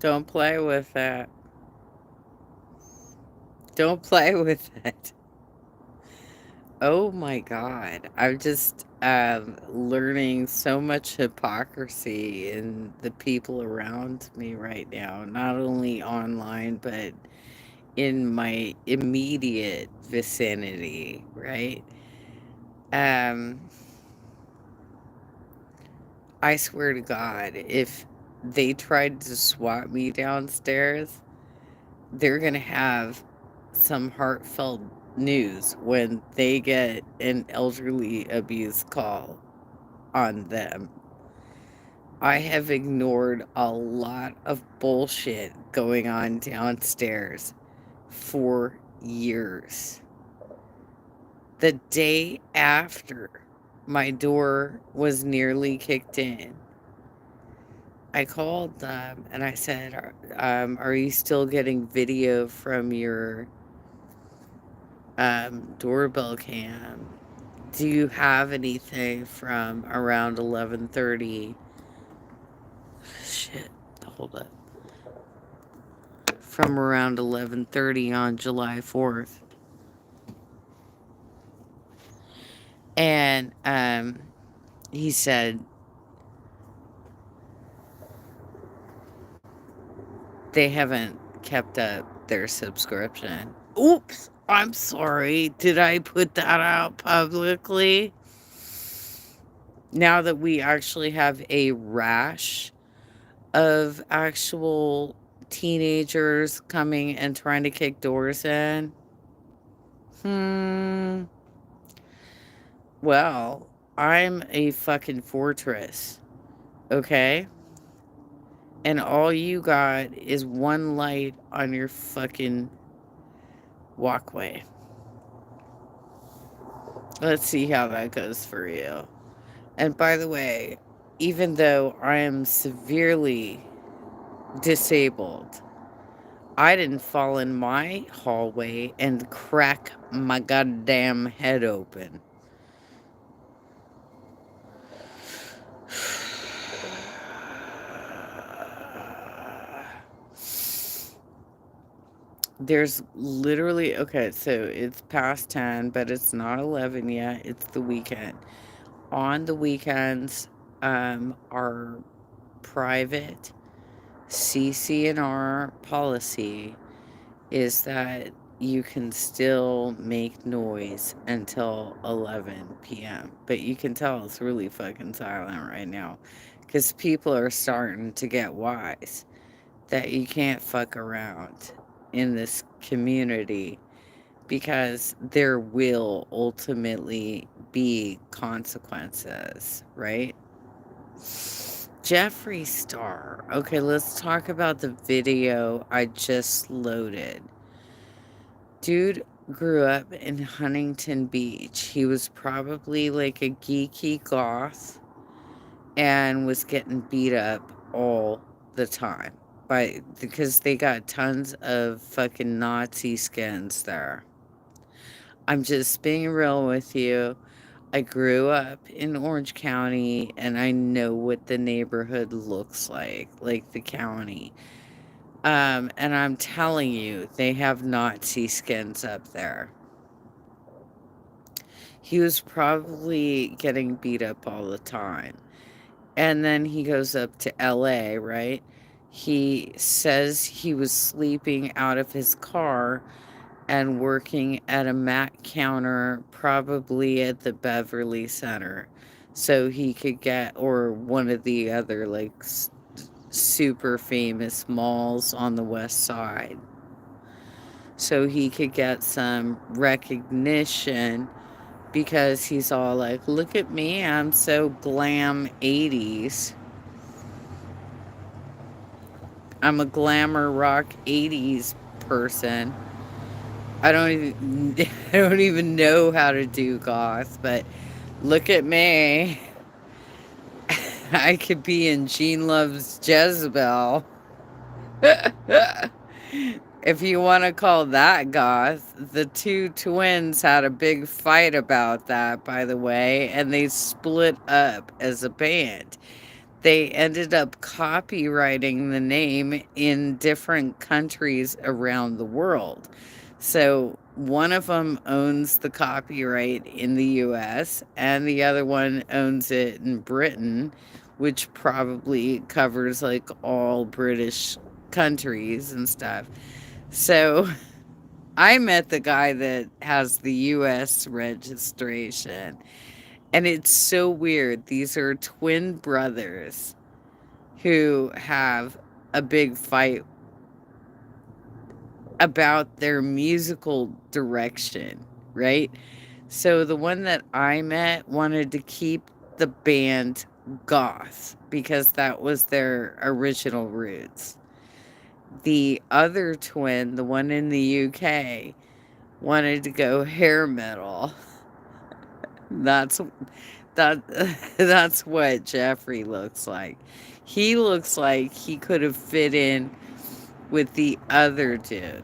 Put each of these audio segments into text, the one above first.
Don't play with it. Don't play with it. Oh my God. I'm just learning so much hypocrisy in the people around me right now, not only online, but in my immediate vicinity, right? Um, I swear to God, if they tried to swat me downstairs, they're going to have some heartfelt news when they get an elderly abuse call on them. I have ignored a lot of bullshit going on downstairs for years. The day after my door was nearly kicked in, I called them and I said, are you still getting video from your doorbell cam? Do you have anything from around 11:30? Shit, hold up. From around 11:30 on July 4th. And he said they haven't kept up their subscription. Oops, I'm sorry. Did I put that out publicly? Now that we actually have a rash of actual teenagers coming and trying to kick doors in. Hmm. Well, I'm a fucking fortress, okay? And all you got is one light on your fucking walkway. Let's see how that goes for you. And by the way, even though I am severely disabled, I didn't fall in my hallway and crack my goddamn head open. There's literally, okay, so it's past 10, but it's not 11 yet. It's the weekend. On the weekends, our private CCNR policy is that you can still make noise until 11 p.m. But you can tell it's really fucking silent right now because people are starting to get wise that you can't fuck around in this community because there will ultimately be consequences, right? Jeffree Star. Okay, let's talk about the video I just loaded. Dude grew up in Huntington Beach. He was probably like a geeky goth and was getting beat up all the time because they got tons of fucking Nazi skins there. I'm just being real with you. I grew up in Orange County and I know what the neighborhood looks like the county. And I'm telling you, they have Nazi skins up there. He was probably getting beat up all the time. And then he goes up to LA, right? He says he was sleeping out of his car and working at a Mac counter, probably at the Beverly Center. So he could get, or one of the other like super famous malls on the west side. So he could get some recognition because he's all like, look at me, I'm so glam 80s. I'm a glamour rock 80s person. I don't even I don't even know how to do goth, but look at me. I could be in Gene Loves Jezebel. If you want to call that goth, the two twins had a big fight about that, by the way, and they split up as a band. they ended up copywriting the name in different countries around the world. So one of them owns the copyright in the US, and the other one owns it in Britain, which probably covers like all British countries and stuff. So I met the guy that has the US registration. And it's so weird. These are twin brothers who have a big fight about their musical direction, right? So the one that I met wanted to keep the band goth because that was their original roots. The other twin, the one in the UK, wanted to go hair metal. That's that that's what Jeffrey looks like. He looks like he could have fit in with the other dude.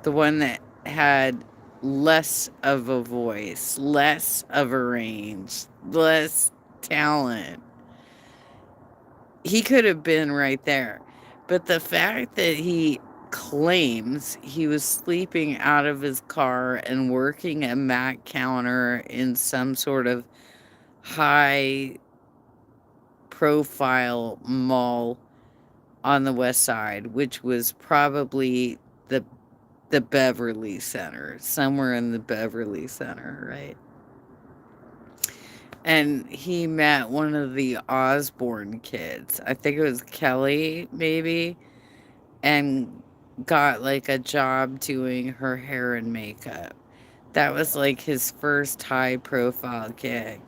The one that had less of a voice, less of a range, less talent. He could have been right there. But the fact that he claims he was sleeping out of his car and working a Mac counter in some sort of high profile mall on the west side, which was probably the Beverly Center, somewhere in the Beverly Center, right? And he met one of the Osborne kids. I think it was Kelly, maybe, and got like a job doing her hair and makeup. That was like his first high profile gig.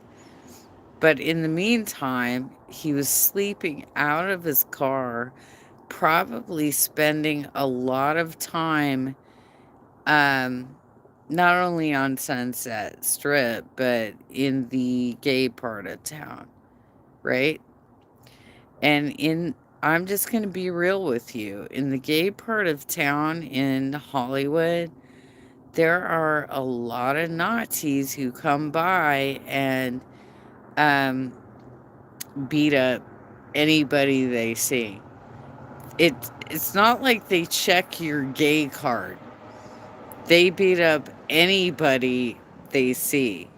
But in the meantime, he was sleeping out of his car, probably spending a lot of time, um, not only on Sunset Strip, but in the gay part of town, right? And I'm just going to be real with you. In the gay part of town in Hollywood, there are a lot of Nazis who come by and um, beat up anybody they see. It's not like they check your gay card. They beat up anybody they see.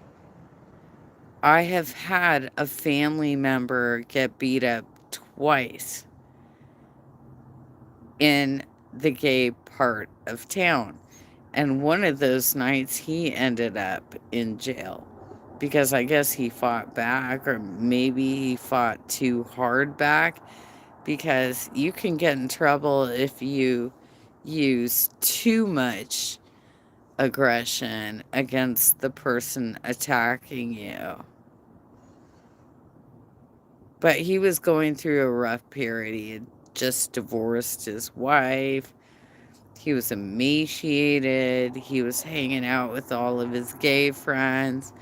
I have had a family member get beat up twice in the gay part of town. And one of those nights he ended up in jail because I guess he fought back, or maybe he fought too hard back, because you can get in trouble if you use too much aggression against the person attacking you. But he was going through a rough period. He had just divorced his wife. He was emaciated. He was hanging out with all of his gay friends,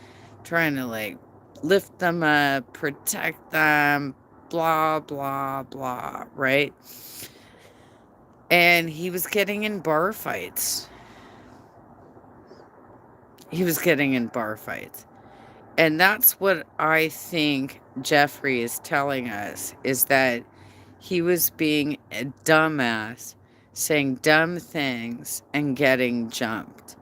trying to like lift them up, protect them, blah, blah, blah, right? And he was getting in bar fights. He was getting in bar fights. And that's what I think Jeffrey is telling us, is that he was being a dumbass, saying dumb things and getting jumped.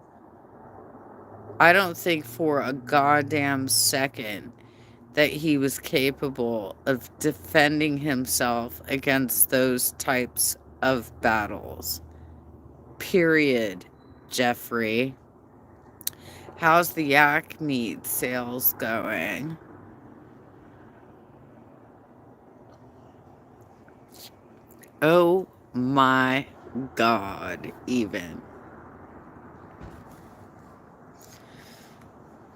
I don't think for a goddamn second that he was capable of defending himself against those types of battles. Period, Jeffrey. How's the yak meat sales going? Oh my God, even.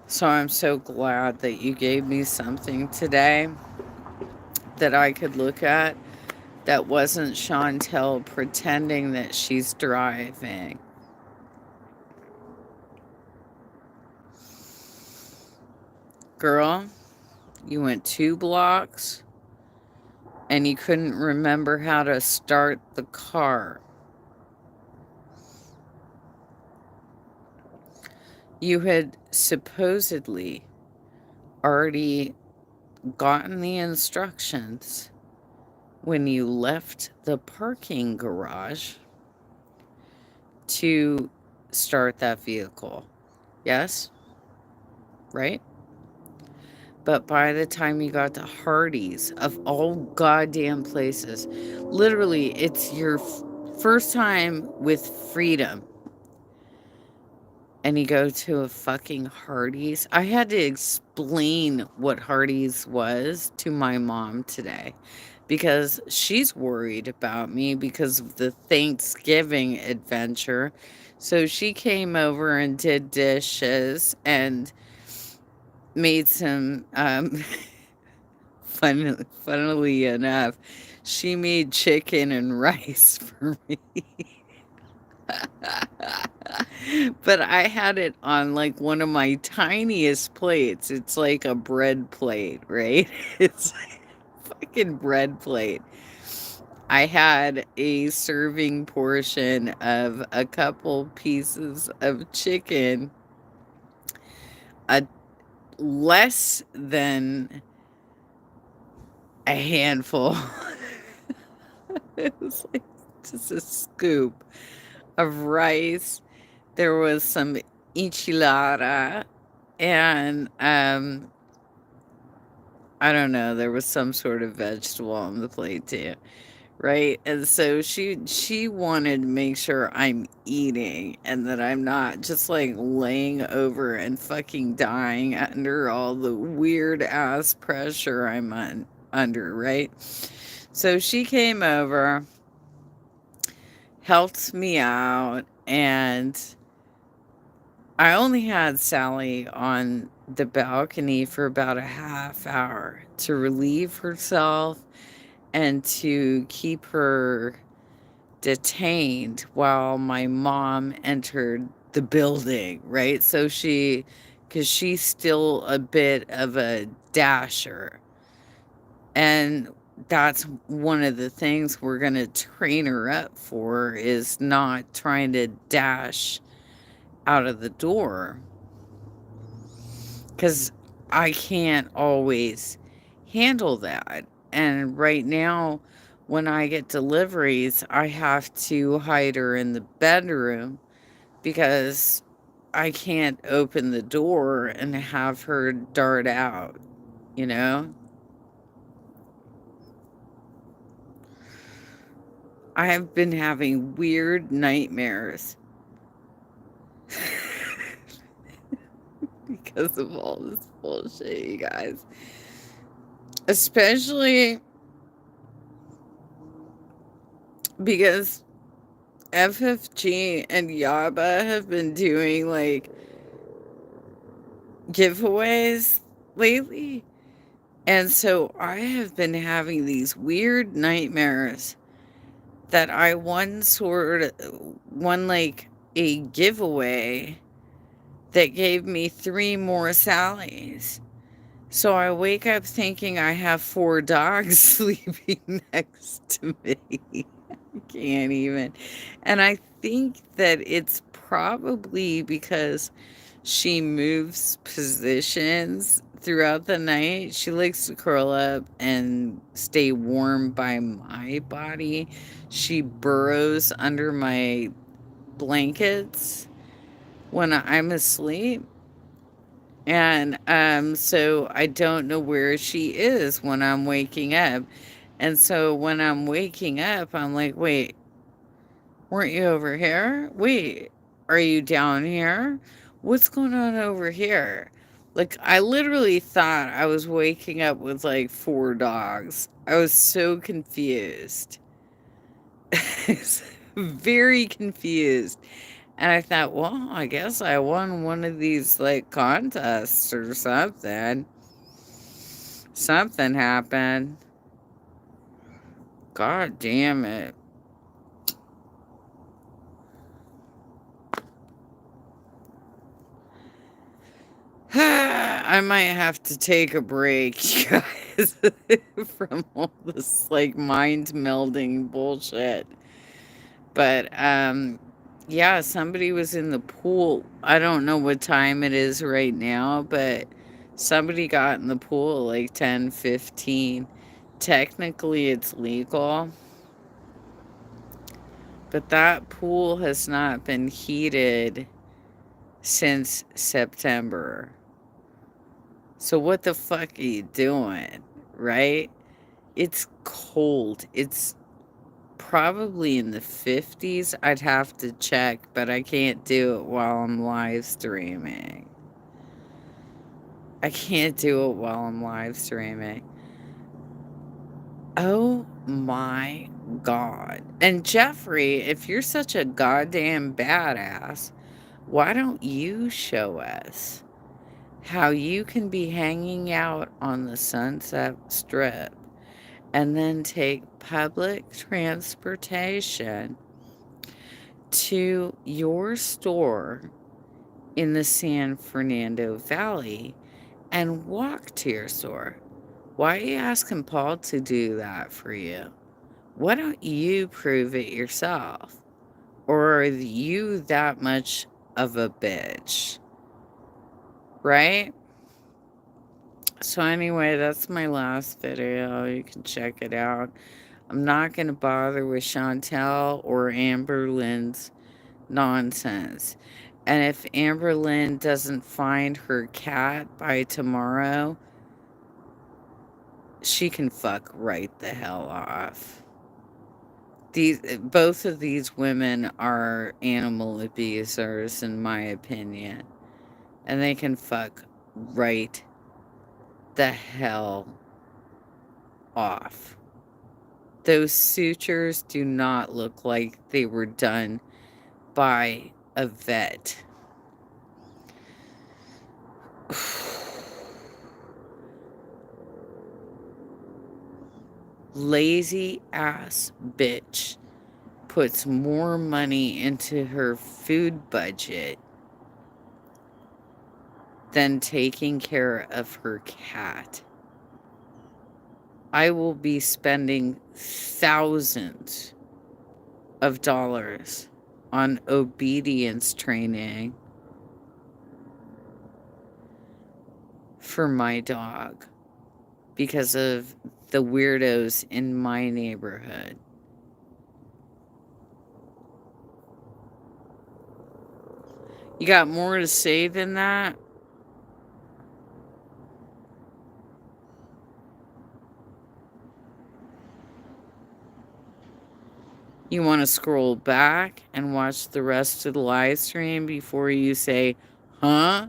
So I'm so glad that you gave me something today that I could look at that wasn't Chantel pretending that she's driving. Girl, you went 2 blocks and you couldn't remember how to start the car. You had supposedly already gotten the instructions when you left the parking garage to start that vehicle. Yes? Right? But by the time you got to Hardee's, of all goddamn places, literally, it's your first time with freedom. And you go to a fucking Hardee's. I had to explain what Hardee's was to my mom today because she's worried about me because of the Thanksgiving adventure. So she came over and did dishes and made some, funnily enough, she made chicken and rice for me. But I had it on like one of my tiniest plates. It's like a bread plate, right? It's like a fucking bread plate. I had a serving portion of a couple pieces of chicken, a less than a handful. It was like just a scoop of rice. There was some enchilada and I don't know, there was some sort of vegetable on the plate too. Right? And so she wanted to make sure I'm eating and that I'm not just like laying over and fucking dying under all the weird ass pressure I'm under, right? So she came over, helped me out, and I only had Sally on the balcony for about a half hour to relieve herself and to keep her detained while my mom entered the building, right? So because she's still a bit of a dasher. And that's one of the things we're going to train her up for is not trying to dash out of the door. Because I can't always handle that. And right now, when I get deliveries, I have to hide her in the bedroom because I can't open the door and have her dart out, you know? I have been having weird nightmares because of all this bullshit, you guys. Especially because FFG and Yaba have been doing like giveaways lately. And so I have been having these weird nightmares that I won like a giveaway that gave me 3 more Sallys. So I wake up thinking I have 4 dogs sleeping next to me. I can't even. And I think that it's probably because she moves positions throughout the night. She likes to curl up and stay warm by my body. She burrows under my blankets when I'm asleep. And so I don't know where she is when I'm waking up. And so when I'm waking up, I'm like, wait, weren't you over here? Wait, are you down here? What's going on over here? Like, I literally thought I was waking up with like 4 dogs. I was so confused. Very confused. And I thought, well, I guess I won one of these like contests or something. Something happened. God damn it. I might have to take a break, you guys, from all this like mind melding bullshit. But yeah, somebody was in the pool. I don't know what time it is right now, but Somebody got in the pool like 10, 15. Technically, it's legal, but that pool has not been heated since September. So what the fuck are you doing, right? It's cold. It's probably in the 50s. I'd have to check, but I can't do it while I'm live streaming. I can't do it while I'm live streaming. Oh my God. And Jeffrey, if you're such a goddamn badass, why don't you show us how you can be hanging out on the Sunset Strip and then take public transportation to your store in the San Fernando Valley and walk to your store? Why are you asking Paul to do that for you? Why don't you prove it yourself? Or are you that much of a bitch? Right? So anyway, that's my last video. You can check it out. I'm not going to bother with Chantel or Amber Lynn's nonsense. And if Amber Lynn doesn't find her cat by tomorrow, she can fuck right the hell off. Both of these women are animal abusers, in my opinion. And they can fuck right the hell off. Those sutures do not look like they were done by a vet. Lazy ass bitch puts more money into her food budget than taking care of her cat. I will be spending thousands of dollars on obedience training for my dog because of the weirdos in my neighborhood. You got more to say than that? You want to scroll back and watch the rest of the live stream before you say, huh?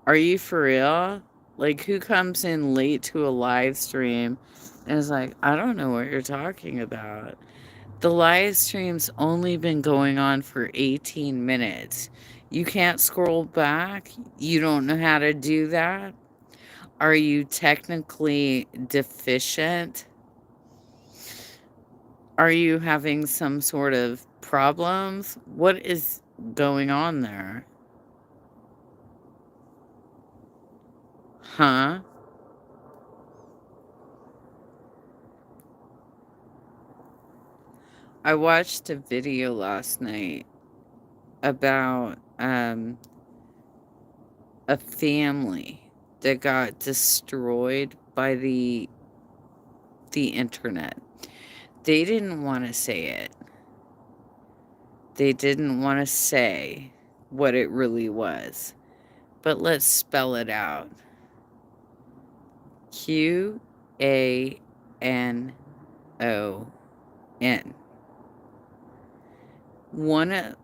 Are you for real? Like, who comes in late to a live stream and is like, I don't know what you're talking about? The live stream's only been going on for 18 minutes. You can't scroll back? You don't know how to do that? Are you technically deficient? Are you having some sort of problems? What is going on there? Huh? I watched a video last night about a family that got destroyed by the internet. They didn't want to say it. They didn't want to say what it really was. But let's spell it out. QANON.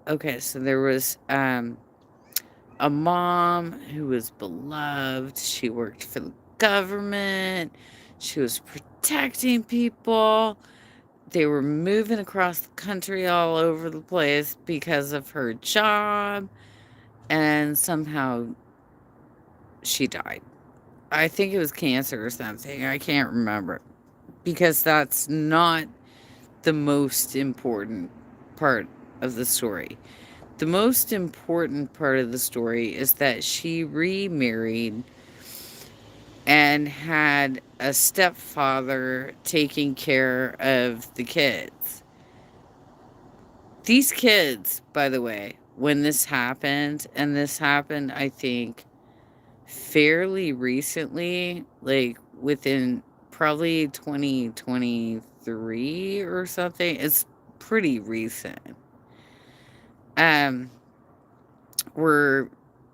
Okay, so there was a mom who was beloved. She worked for the government. She was protecting people. They were moving across the country all over the place because of her job. And somehow she died. I think it was cancer or something. I can't remember. Because that's not the most important part of the story. The most important part of the story is that she remarried and had a stepfather taking care of the kids. These kids, by the way, when this happened, and this happened, I think, fairly recently, like within probably 2023 or something. It's pretty recent. Um, we're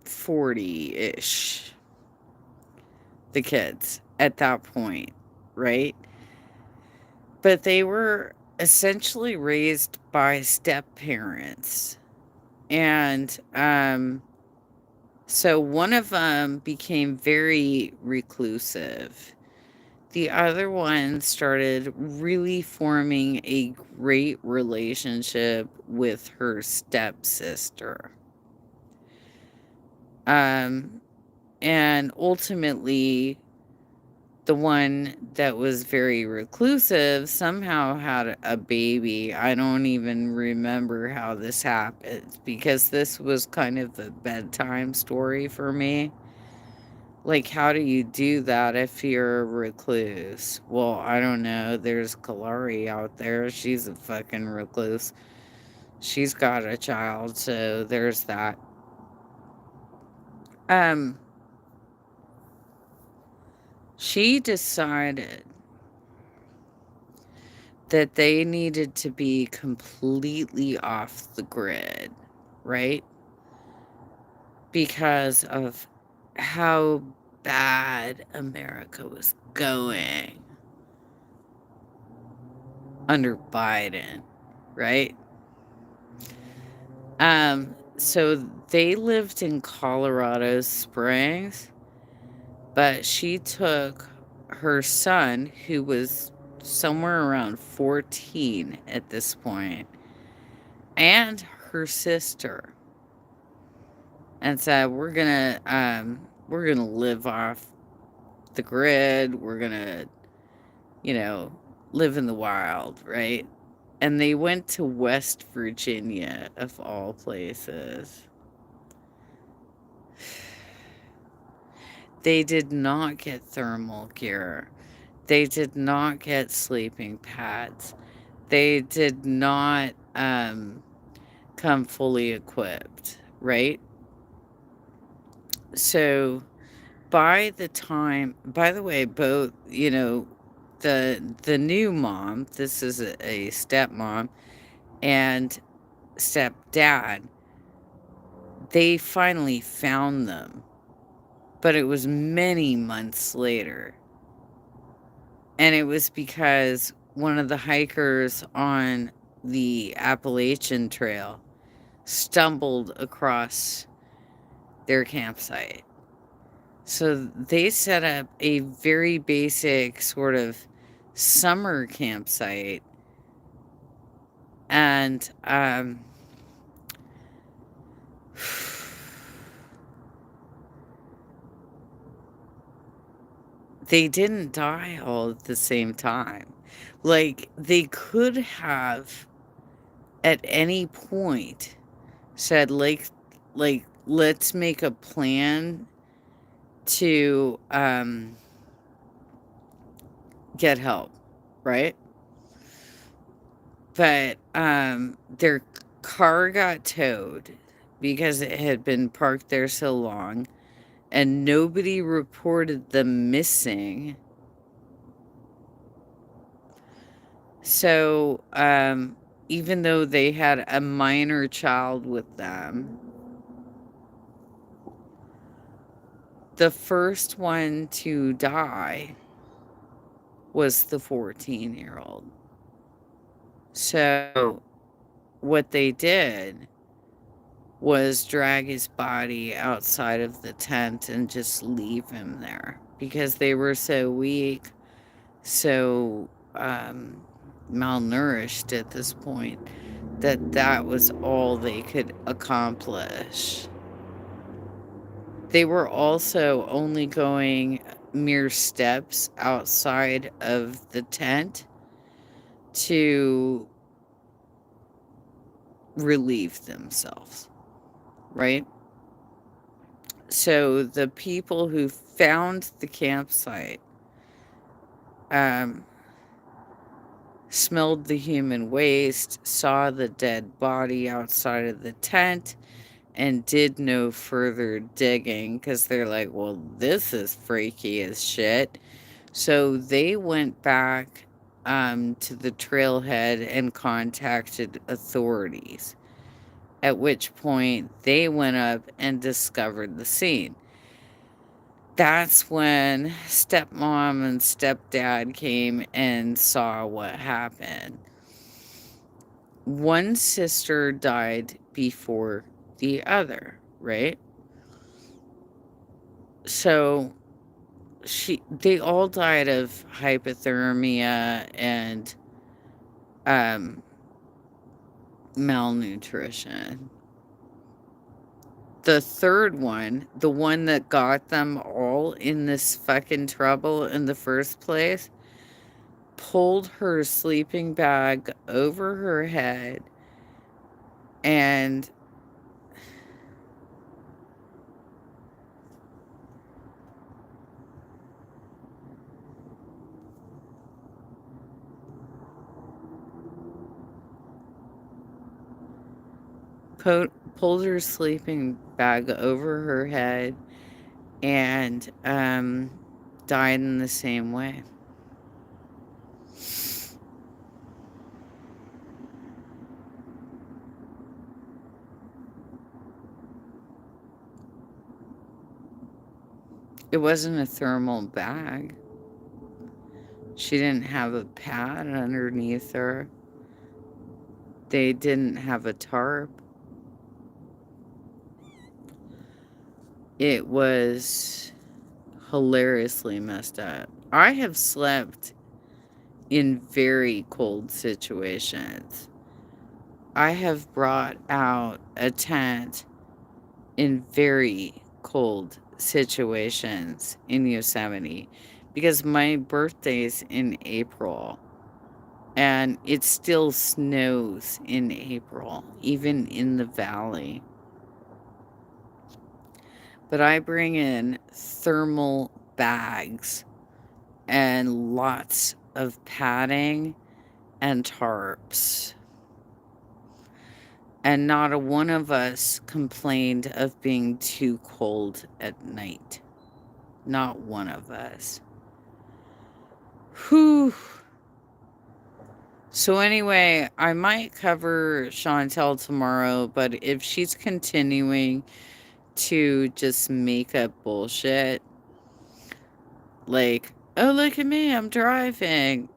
40-ish, the kids at that point, right? But they were essentially raised by step parents. And so one of them became very reclusive. The other one started really forming a great relationship with her stepsister. Um, and ultimately, the one that was very reclusive somehow had a baby. I don't even remember how this happened because this was kind of the bedtime story for me. Like, how do you do that if you're a recluse? Well, I don't know. There's Kalari out there. She's a fucking recluse. She's got a child, so there's that. Um, she decided that they needed to be completely off the grid, right? Because of how bad America was going under Biden, right? So they lived in Colorado Springs, but she took her son, who was somewhere around 14 at this point, and her sister, and said, we're gonna live off the grid. We're gonna, you know, live in the wild, right? And they went to West Virginia, of all places. They did not get thermal gear. They did not get sleeping pads. They did not come fully equipped, right? So by the way, both, the new mom, this is a stepmom, and stepdad, they finally found them, but it was many months later. And it was because one of the hikers on the Appalachian Trail stumbled across their campsite. So they set up a very basic sort of summer campsite, and they didn't die all at the same time. Like, they could have at any point said, like let's make a plan to get help, right? But their car got towed because it had been parked there so long, and nobody reported them missing. So even though they had a minor child with them, the first one to die was the 14-year-old. So what they did was drag his body outside of the tent and just leave him there because they were so weak, so malnourished at this point, that was all they could accomplish. They were also only going mere steps outside of the tent to relieve themselves, right? So the people who found the campsite smelled the human waste, saw the dead body outside of the tent, and did no further digging because they're like, well, this is freaky as shit. So they went back to the trailhead and contacted authorities, at which point they went up and discovered the scene. That's when stepmom and stepdad came and saw what happened. One sister died before the other, right? So they all died of hypothermia and malnutrition. The third one, the one that got them all in this fucking trouble in the first place, pulled her sleeping bag over her head and pulled her sleeping bag over her head and died in the same way. It wasn't a thermal bag. She didn't have a pad underneath her. They didn't have a tarp. It was hilariously messed up. I have slept in very cold situations. I have brought out a tent in very cold situations in Yosemite because my birthday's in April and it still snows in April, even in the valley. But I bring in thermal bags and lots of padding and tarps. And not a one of us complained of being too cold at night. Not one of us. Whew. So anyway, I might cover Chantel tomorrow, but if she's continuing to just make up bullshit, like, oh, look at me, I'm driving.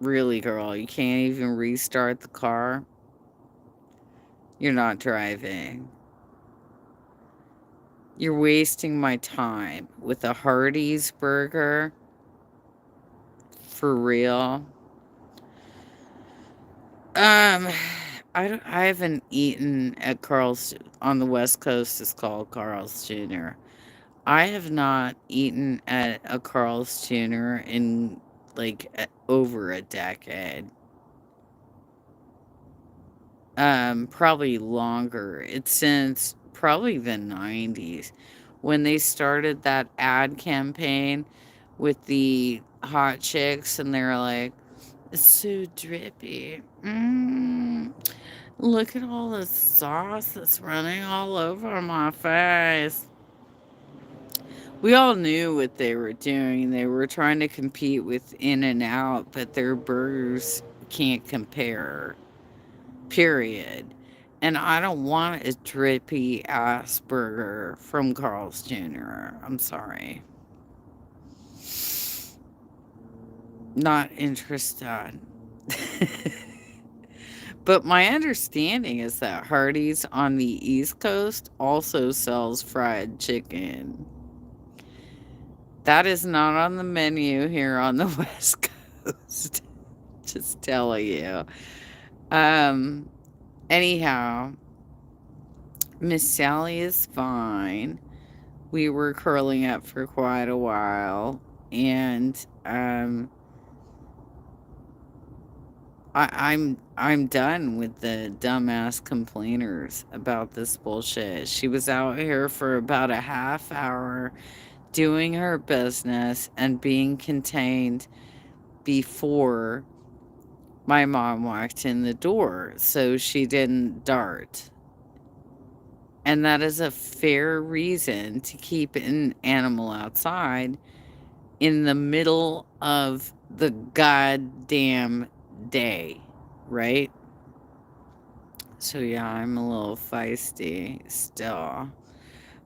Really, girl, you can't even restart the car? You're not driving. You're wasting my time with a Hardee's burger. For real. I haven't eaten at Carl's on the West Coast. It's called Carl's Jr. I have not eaten at a Carl's Jr. in like over a decade. Probably longer. It's since probably the 90s when they started that ad campaign with the hot chicks and they're like, it's so drippy. Look at all the sauce that's running all over my face. We all knew what they were doing. They were trying to compete with In-N-Out, but their burgers can't compare. Period. And I don't want a drippy ass burger from Carl's Jr. I'm sorry. Not interested. But my understanding is that Hardee's on the East Coast also sells fried chicken. That is not on the menu here on the West Coast. Just telling you. Anyhow, Miss Sally is fine. We were curling up for quite a while, and I'm done with the dumbass complainers about this bullshit. She was out here for about a half hour doing her business and being contained before my mom walked in the door, so she didn't dart. And that is a fair reason to keep an animal outside in the middle of the goddamn day, right? So yeah, I'm a little feisty still.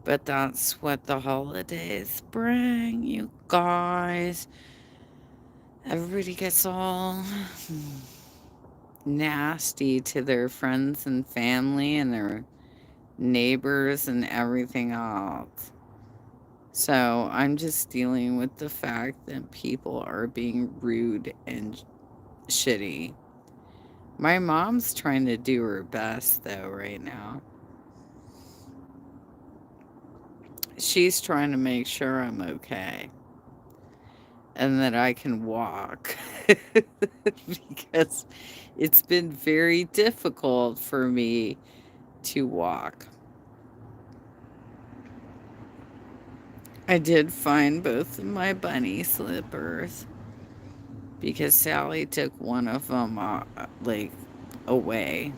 But that's what the holidays bring, you guys. Everybody gets all nasty to their friends and family and their neighbors and everything else. So I'm just dealing with the fact that people are being rude and shitty. My mom's trying to do her best, though, right now. She's trying to make sure I'm okay and that I can walk because it's been very difficult for me to walk. I did find both of my bunny slippers because Sally took one of them away.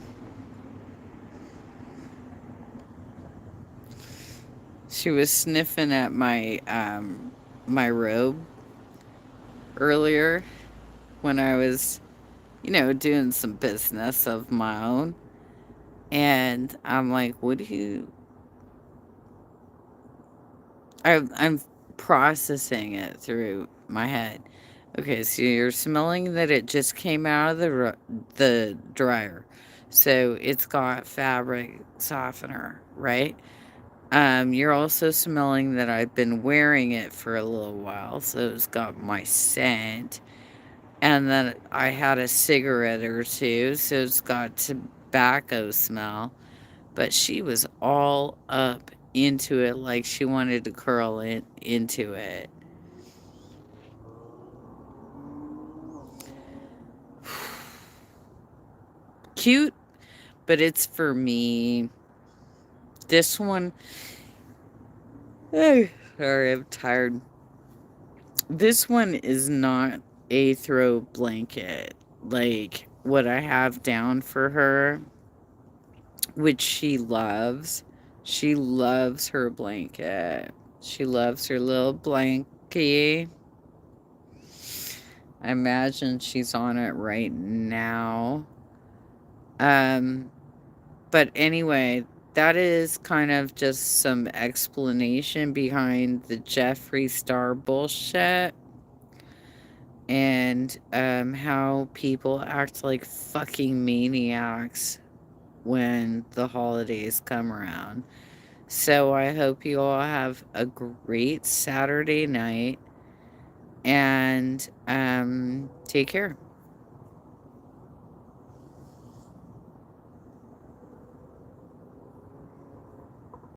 She was sniffing at my robe earlier when I was, doing some business of my own. And I'm like, what do you I'm processing it through my head. Okay, so you're smelling that it just came out of the dryer. So it's got fabric softener, right? You're also smelling that I've been wearing it for a little while, so it's got my scent. And then I had a cigarette or two, so it's got tobacco smell. But she was all up into it like she wanted to curl into it. Cute, but it's for me. This one, sorry, I'm tired. This one is not a throw blanket like what I have down for her, which she loves. She loves her blanket. She loves her little blankie. I imagine she's on it right now. But anyway, that is kind of just some explanation behind the Jeffree Star bullshit and how people act like fucking maniacs when the holidays come around. So I hope you all have a great Saturday night and take care.